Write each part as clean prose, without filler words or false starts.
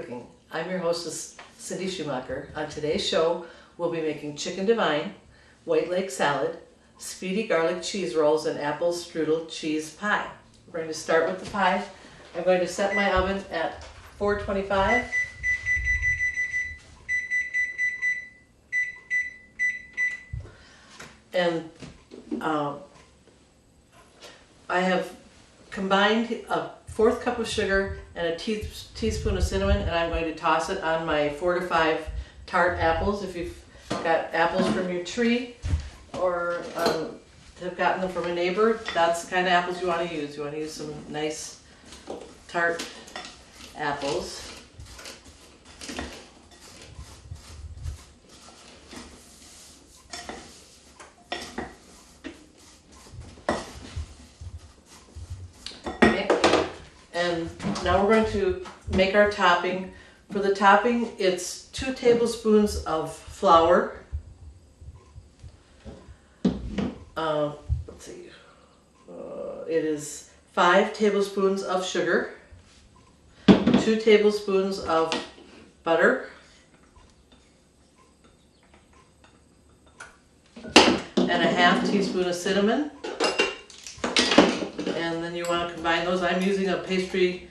Cooking. I'm your hostess, Cindy Schumacher. On today's show, we'll be making chicken divine, white lake salad, speedy garlic cheese rolls, and apple strudel cheese pie. We're going to start with the pie. I'm going to set my oven at 425. And I have combined a 1/4 cup of sugar and a teaspoon of cinnamon, and I'm going to toss it on my 4 to 5 tart apples. If you've got apples from your tree or have gotten them from a neighbor, that's the kind of apples you want to use. You want to use some nice tart apples. And now we're going to make our topping. For the topping, it's 2 tablespoons of flour. Let's see. It is 5 tablespoons of sugar, 2 tablespoons of butter, and a 1/2 teaspoon of cinnamon. And then you want to combine those. I'm using a pastry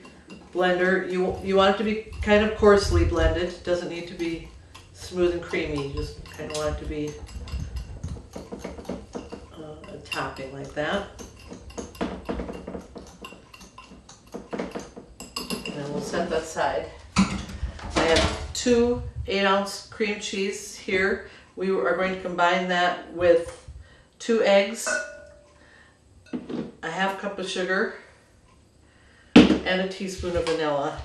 blender. You want it to be kind of coarsely blended. It doesn't need to be smooth and creamy. You just kind of want it to be a topping like that. And then we'll set that aside. I have 2 8-ounce cream cheese here. We are going to combine that with 2 eggs, a 1/2 cup of sugar, and a teaspoon of vanilla.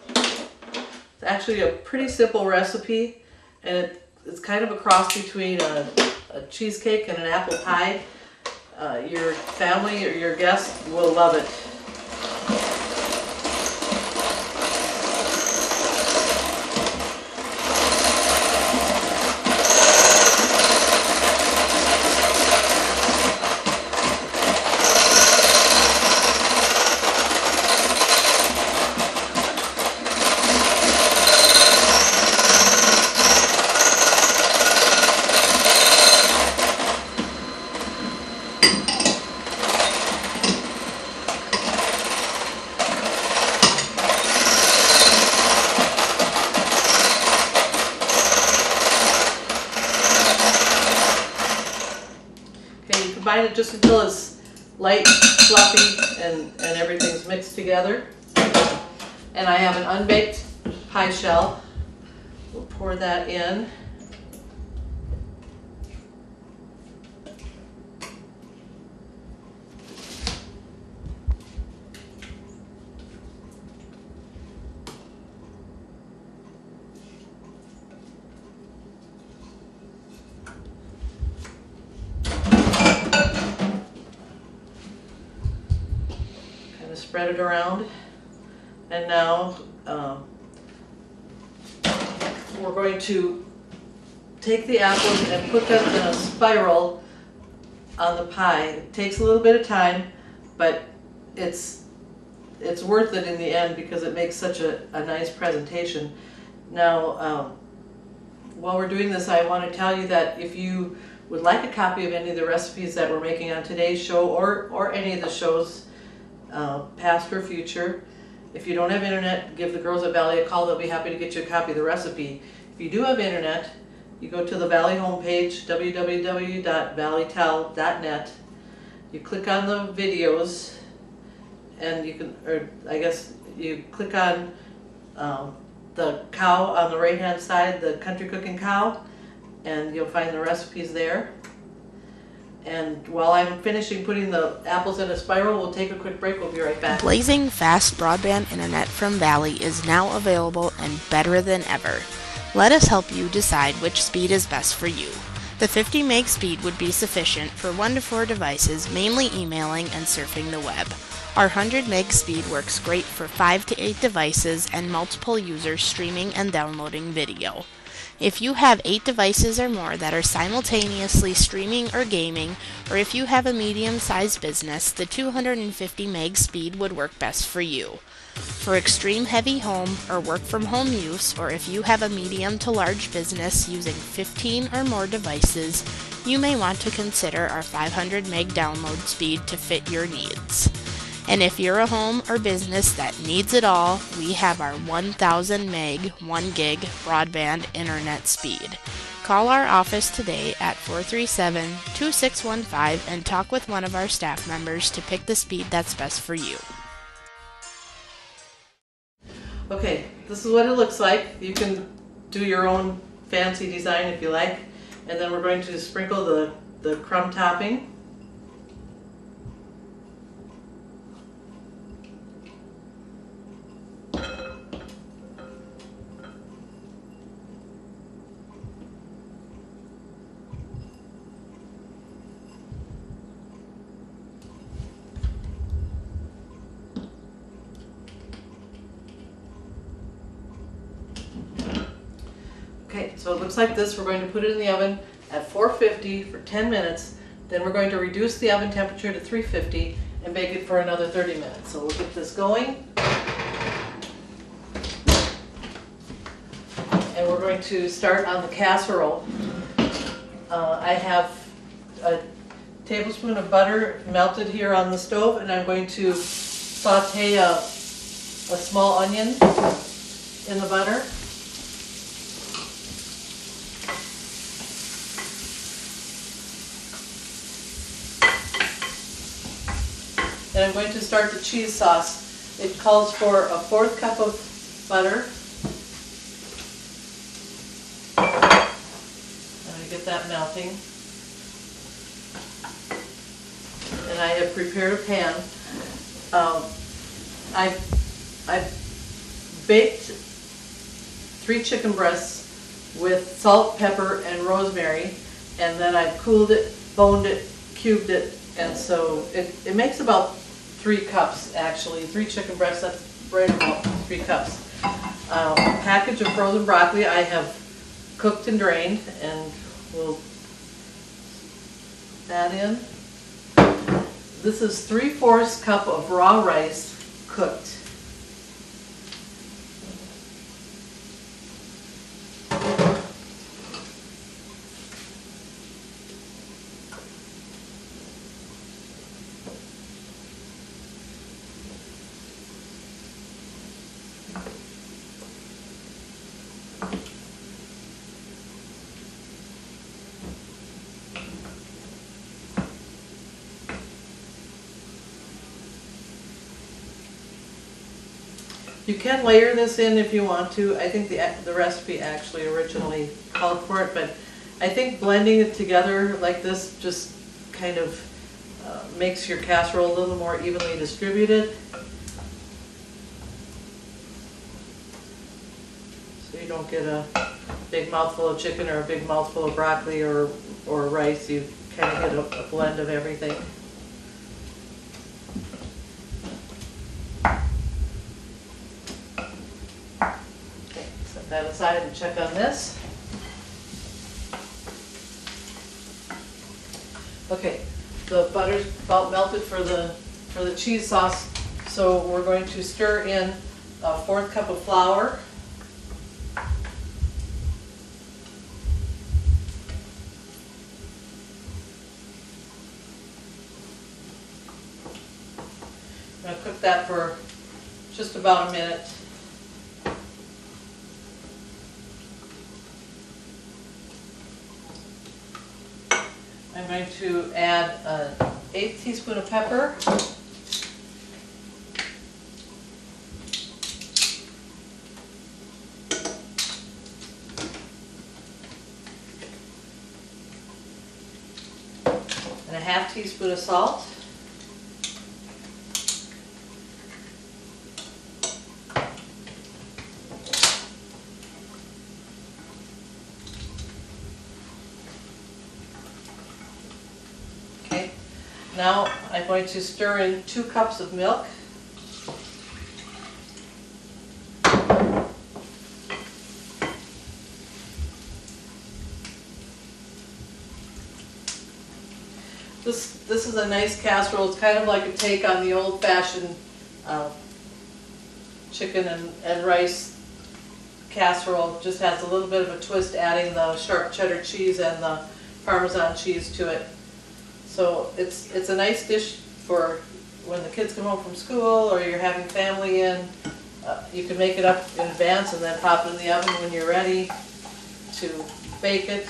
It's actually a pretty simple recipe, and it's kind of a cross between a cheesecake and an apple pie. Your family or your guests will love it. Combine it just until it's light, fluffy, and everything's mixed together. And I have an unbaked pie shell. We'll pour that in. Spread it around, and now we're going to take the apples and put them in a spiral on the pie. It takes a little bit of time, but it's worth it in the end because it makes such a nice presentation. Now, while we're doing this, I want to tell you that if you would like a copy of any of the recipes that we're making on today's show or any of the shows, past or future. If you don't have internet, give the girls at Valley a call. They'll be happy to get you a copy of the recipe. If you do have internet, you go to the Valley homepage, www.valleytel.net. You click on the videos, and you can, or I guess you click on the cow on the right hand side, the country cooking cow, and you'll find the recipes there. And while I'm finishing putting the apples in a spiral, we'll take a quick break. We'll be right back. Blazing fast broadband internet from Valley is now available and better than ever. Let us help you decide which speed is best for you. The 50 meg speed would be sufficient for 1 to 4 devices, mainly emailing and surfing the web. Our 100 meg speed works great for 5 to 8 devices and multiple users streaming and downloading video. If you have 8 devices or more that are simultaneously streaming or gaming, or if you have a medium-sized business, the 250 meg speed would work best for you. For extreme heavy home or work from home use, or if you have a medium to large business using 15 or more devices, you may want to consider our 500 meg download speed to fit your needs. And if you're a home or business that needs it all, we have our 1000 meg, 1 gig broadband internet speed. Call our office today at 437-2615 and talk with one of our staff members to pick the speed that's best for you. Okay, this is what it looks like. You can do your own fancy design if you like. And then we're going to sprinkle the crumb topping. Okay, so it looks like this. We're going to put it in the oven at 450 for 10 minutes. Then we're going to reduce the oven temperature to 350 and bake it for another 30 minutes. So we'll get this going. And we're going to start on the casserole. I have a tablespoon of butter melted here on the stove, and I'm going to saute a small onion in the butter. And I'm going to start the cheese sauce. It calls for a 1/4 cup of butter. And I get that melting. And I have prepared a pan. I've baked 3 chicken breasts with salt, pepper, and rosemary, and then I've cooled it, boned it, cubed it, and so it makes about 3 cups actually. 3 chicken breasts, that's right about 3 cups. A package of frozen broccoli I have cooked and drained, and we'll put that in. This is 3/4 cup of raw rice cooked. You can layer this in if you want to. I think the recipe actually originally called for it, but I think blending it together like this just kind of makes your casserole a little more evenly distributed. So you don't get a big mouthful of chicken or a big mouthful of broccoli or rice. You kind of get a blend of everything. That aside and check on this. Okay, the butter's about melted for the cheese sauce, so we're going to stir in a 1/4 cup of flour. I'm going to cook that for just about a minute. I'm going to add an 1/8 teaspoon of pepper. And a 1/2 teaspoon of salt. Now I'm going to stir in 2 cups of milk. This is a nice casserole. It's kind of like a take on the old-fashioned chicken and rice casserole. Just has a little bit of a twist, adding the sharp cheddar cheese and the Parmesan cheese to it. So it's a nice dish for when the kids come home from school or you're having family in. You can make it up in advance and then pop it in the oven when you're ready to bake it.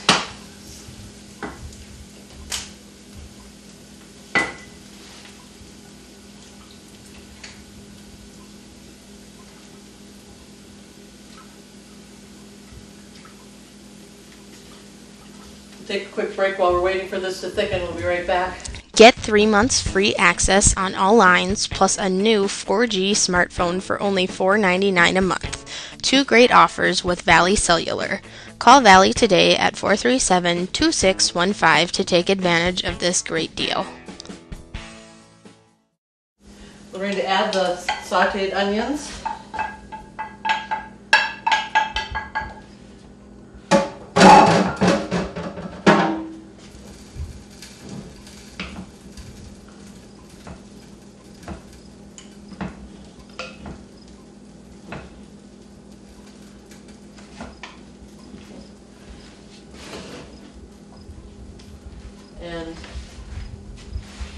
Take a quick break while we're waiting for this to thicken. We'll be right back. Get 3 months free access on all lines plus a new 4G smartphone for only $4.99 a month. 2 great offers with Valley Cellular. Call Valley today at 437-2615 to take advantage of this great deal. We're going to add the sauteed onions. And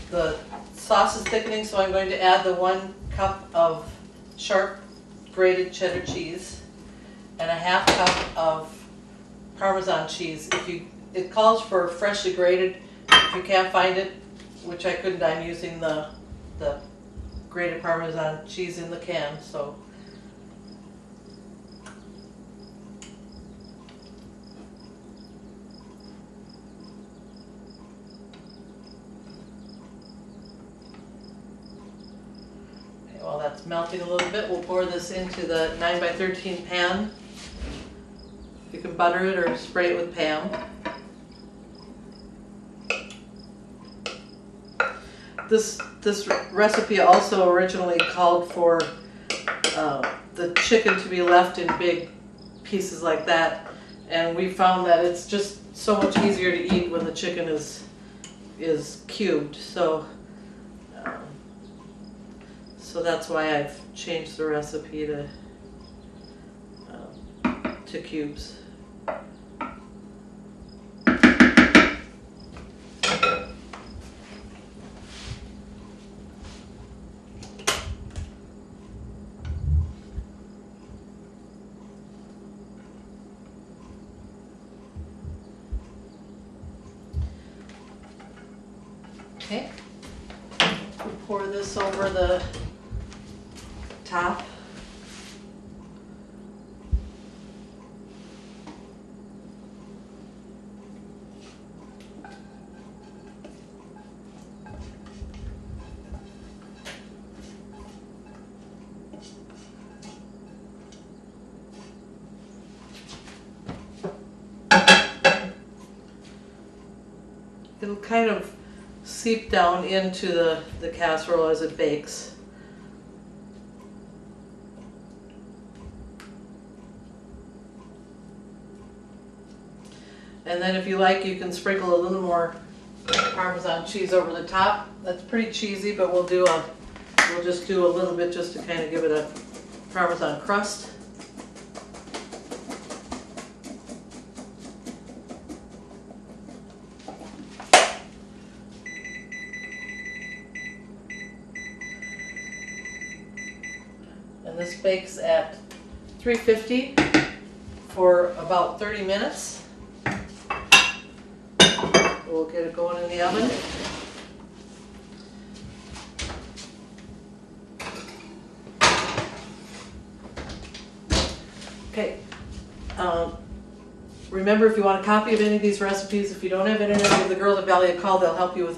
the sauce is thickening, so I'm going to add the 1 cup of sharp grated cheddar cheese and a ½ cup of Parmesan cheese. It calls for freshly grated. If you can't find it, which I couldn't, I'm using the grated Parmesan cheese in the can. So while that's melting a little bit, we'll pour this into the 9x13 pan. You can butter it or spray it with Pam. This recipe also originally called for the chicken to be left in big pieces like that, and we found that it's just so much easier to eat when the chicken is cubed. So that's why I've changed the recipe to cubes. Okay, we'll pour this over the top. It'll kind of seep down into the casserole as it bakes. And then if you like, you can sprinkle a little more Parmesan cheese over the top. That's pretty cheesy, but we'll just do a little bit just to kind of give it a Parmesan crust. And this bakes at 350 for about 30 minutes. We'll get it going in the oven. Okay. Remember, if you want a copy of any of these recipes, if you don't have internet, give the girls at Valley a call. They'll help you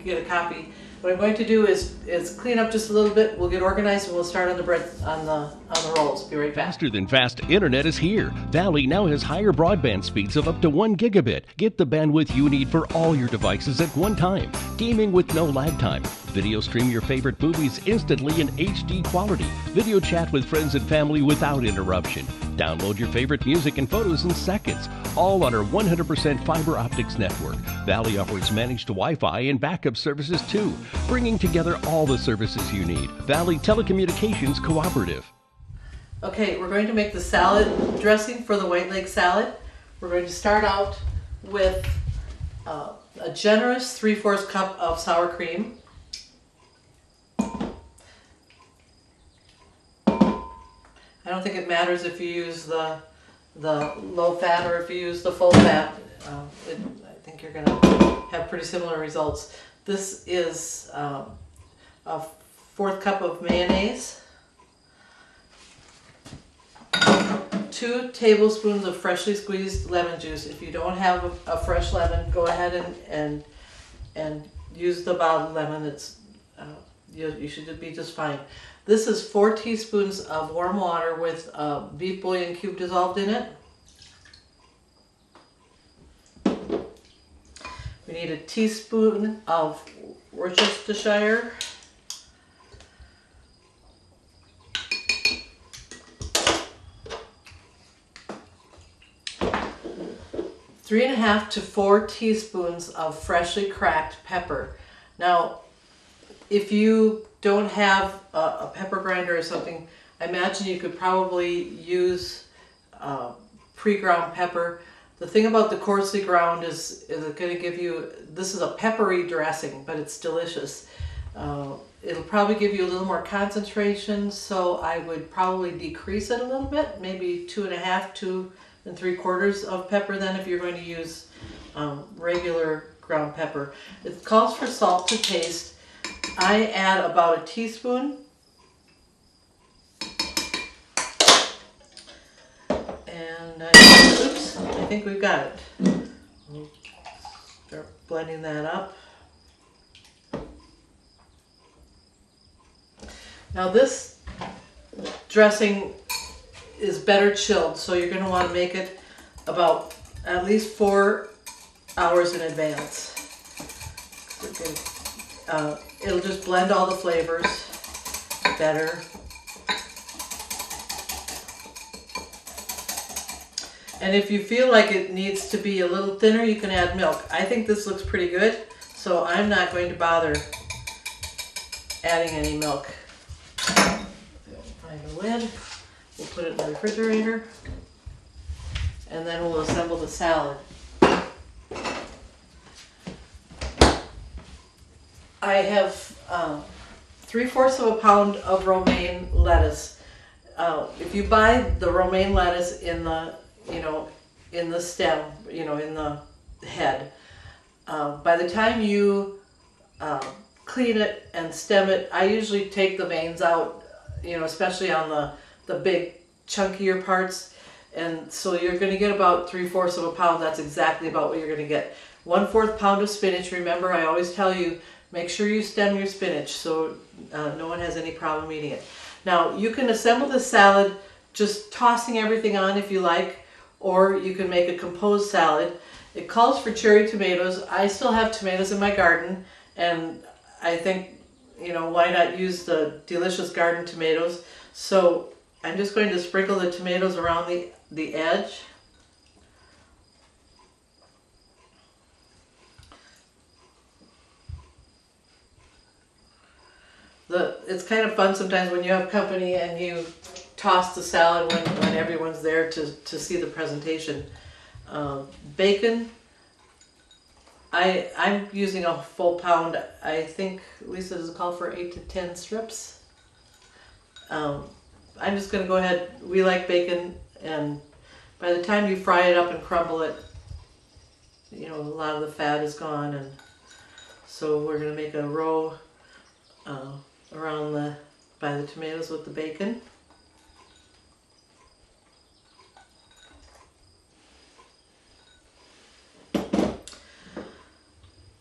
get a copy. What I'm going to do is clean up just a little bit. We'll get organized and we'll start on the on the rolls. Be right back. Faster than fast internet is here. Valley now has higher broadband speeds of up to 1 gigabit. Get the bandwidth you need for all your devices at one time. Gaming with no lag time. Video stream your favorite movies instantly in HD quality. Video chat with friends and family without interruption. Download your favorite music and photos in seconds. All on our 100% fiber optics network. Valley offers managed Wi-Fi and backup services too, bringing together all the services you need. Valley Telecommunications Cooperative. Okay, we're going to make the salad dressing for the white leg salad. We're going to start out with a generous 3/4 cup of sour cream. I don't think it matters if you use the low fat or if you use the full fat. I think you're going to have pretty similar results. This is a 1/4 cup of mayonnaise. 2 tablespoons of freshly squeezed lemon juice. If you don't have a fresh lemon, go ahead and use the bottled lemon. It's you should be just fine. This is 4 teaspoons of warm water with beef bouillon cube dissolved in it. We need a teaspoon of Worcestershire. 3.5 to 4 teaspoons of freshly cracked pepper. Now, if you don't have a pepper grinder or something, I imagine you could probably use pre-ground pepper. The thing about the coarsely ground is it going to give you, this is a peppery dressing, but it's delicious. It'll probably give you a little more concentration, so I would probably decrease it a little bit, maybe 2.5, 2 3/4 of pepper then if you're going to use regular ground pepper. It calls for salt to taste. I add about a teaspoon. And oops, I think we've got it. We'll start blending that up. Now this dressing is better chilled, so you're going to want to make it about at least 4 hours in advance. It'll just blend all the flavors better. And if you feel like it needs to be a little thinner, you can add milk. I think this looks pretty good, so I'm not going to bother adding any milk. Find a lid. We'll put it in the refrigerator, and then we'll assemble the salad. I have 3/4 pound of romaine lettuce. If you buy the romaine lettuce in the, in the stem, in the head, by the time you clean it and stem it, I usually take the veins out, especially on the big chunkier parts, and so you're going to get about 3/4 pound. That's exactly about what you're going to get. 1/4 pound of spinach. Remember, I always tell you, make sure you stem your spinach so no one has any problem eating it. Now you can assemble the salad just tossing everything on if you like, or you can make a composed salad. It calls for cherry tomatoes. I still have tomatoes in my garden, and I think, why not use the delicious garden tomatoes? So I'm just going to sprinkle the tomatoes around the edge. It's kind of fun sometimes when you have company and you toss the salad when everyone's there to see the presentation. Bacon, I'm using a full pound. I think Lisa does call for 8 to 10 strips. I'm just going to go ahead. We like bacon, and by the time you fry it up and crumble it, a lot of the fat is gone, and so we're going to make a row around by the tomatoes with the bacon.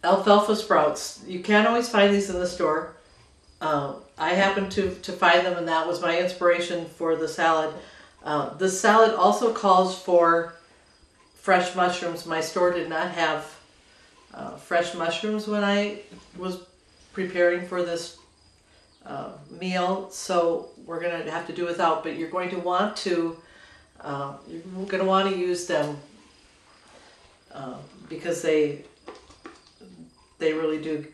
Alfalfa sprouts. You can't always find these in the store. I happened to find them, and that was my inspiration for the salad. This salad also calls for fresh mushrooms. My store did not have fresh mushrooms when I was preparing for this meal, so we're going to have to do without, but you're going to want to use them because they really do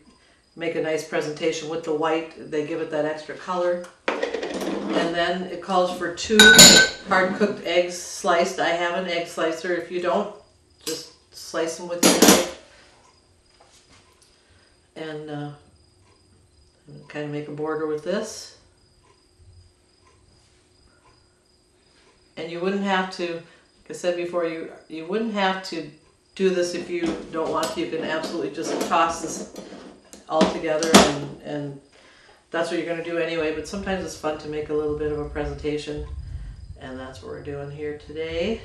make a nice presentation with the white. They give it that extra color. And then it calls for 2 hard-cooked eggs sliced. I have an egg slicer. If you don't, just slice them with your knife. And kind of make a border with this. And you wouldn't have to, like I said before, you wouldn't have to do this if you don't want to. You can absolutely just toss this all together, and that's what you're going to do anyway, but sometimes it's fun to make a little bit of a presentation, and that's what we're doing here today.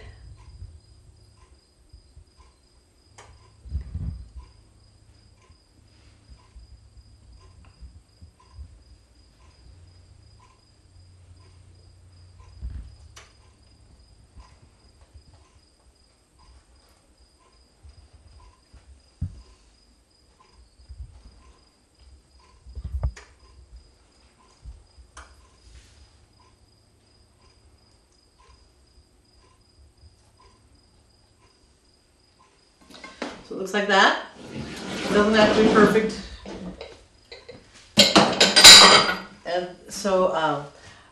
So it looks like that. It doesn't have to be perfect. And so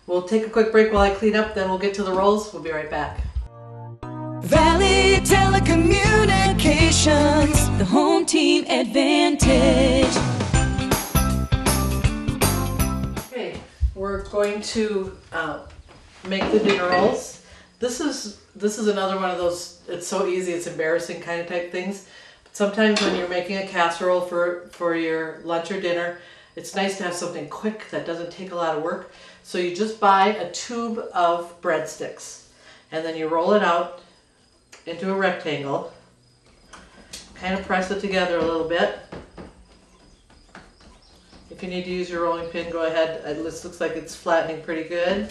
we'll take a quick break while I clean up, then we'll get to the rolls. We'll be right back. Valley Telecommunications, the home team advantage. Okay, we're going to make the dinner rolls. This is another one of those, it's so easy, it's embarrassing kind of type things. But sometimes when you're making a casserole for your lunch or dinner, it's nice to have something quick that doesn't take a lot of work. So you just buy a tube of breadsticks, and then you roll it out into a rectangle, kind of press it together a little bit. If you need to use your rolling pin, go ahead. It looks like it's flattening pretty good.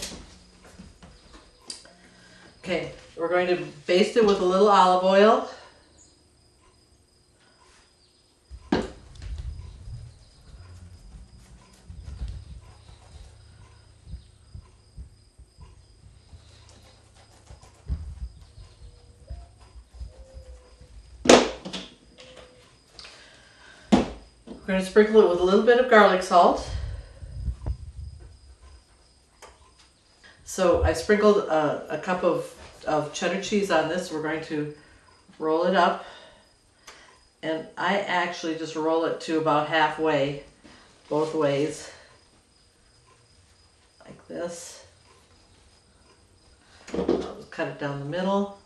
Okay, we're going to baste it with a little olive oil. We're going to sprinkle it with a little bit of garlic salt. So I sprinkled a cup of cheddar cheese on this. We're going to roll it up. And I actually just roll it to about halfway, both ways, like this. I'll just cut it down the middle.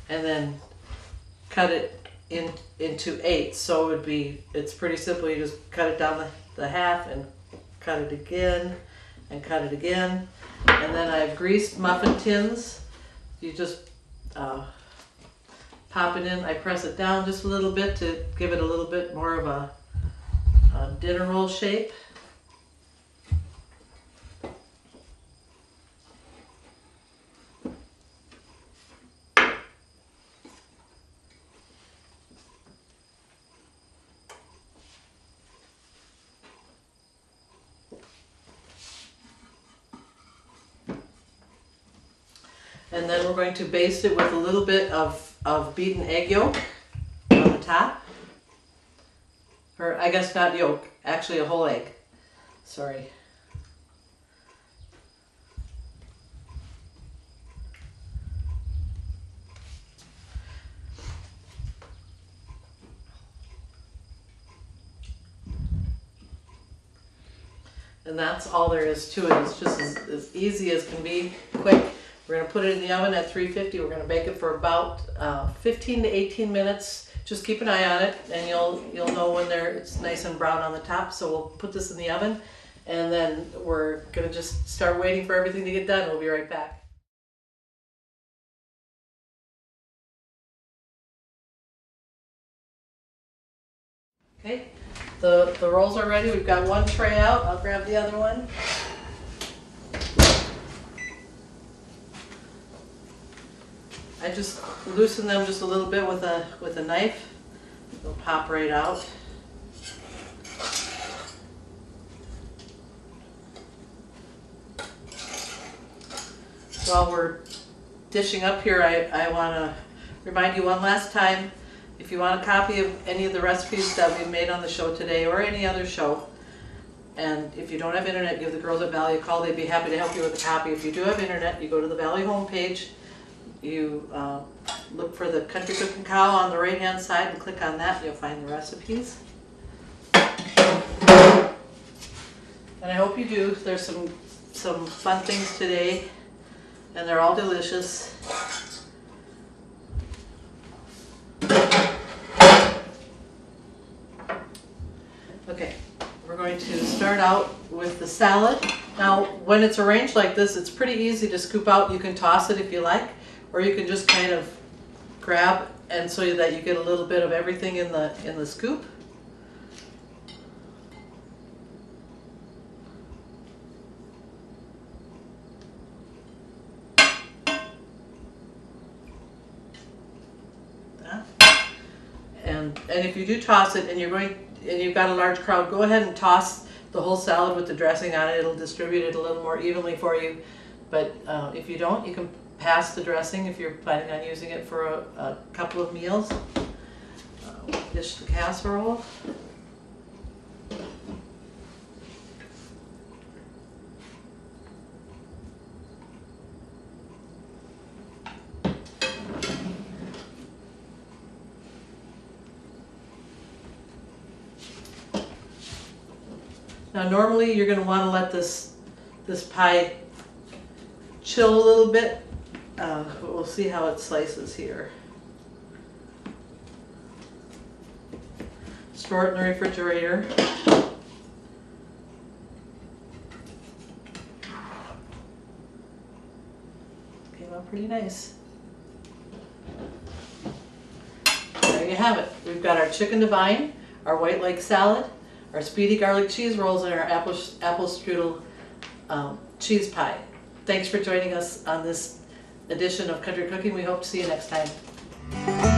And then cut it into 8. So it's pretty simple. You just cut it down the half and cut it again and cut it again. And then I've greased muffin tins. You just pop it in. I press it down just a little bit to give it a little bit more of a dinner roll shape. And then we're going to baste it with a little bit of beaten egg yolk on the top. Or I guess not yolk, actually a whole egg. Sorry. And that's all there is to it. It's just as easy as can be, quick. We're going to put it in the oven at 350. We're going to bake it for about 15 to 18 minutes. Just keep an eye on it, and you'll know when it's nice and brown on the top. So we'll put this in the oven, and then we're going to just start waiting for everything to get done. We'll be right back. Okay, The rolls are ready. We've got one tray out. I'll grab the other one. I just loosen them just a little bit with a knife. They'll pop right out. While we're dishing up here, I want to remind you one last time, if you want a copy of any of the recipes that we've made on the show today or any other show, and if you don't have internet, give the girls at Valley a call. They'd be happy to help you with a copy. If you do have internet, you go to the Valley homepage, you look for the Country Cooking Cow on the right hand side and click on that, and you'll find the recipes. And I hope you do. There's some fun things today, and they're all delicious. Okay, we're going to start out with the salad. Now, when it's arranged like this, it's pretty easy to scoop out. You can toss it if you like, or you can just kind of grab, and so that you get a little bit of everything in the scoop. And if you do toss it and you've got a large crowd, go ahead and toss the whole salad with the dressing on it. It'll distribute it a little more evenly for you. But if you don't, you can pass the dressing if you're planning on using it for a couple of meals. Dish the casserole. Now normally you're going to want to let this pie chill a little bit, but we'll see how it slices here. Store it in the refrigerator. Came out pretty nice. There you have it. We've got our chicken divine, our white leg salad, our speedy garlic cheese rolls, and our apple strudel cheese pie. Thanks for joining us on this edition of Country Cooking. We hope to see you next time.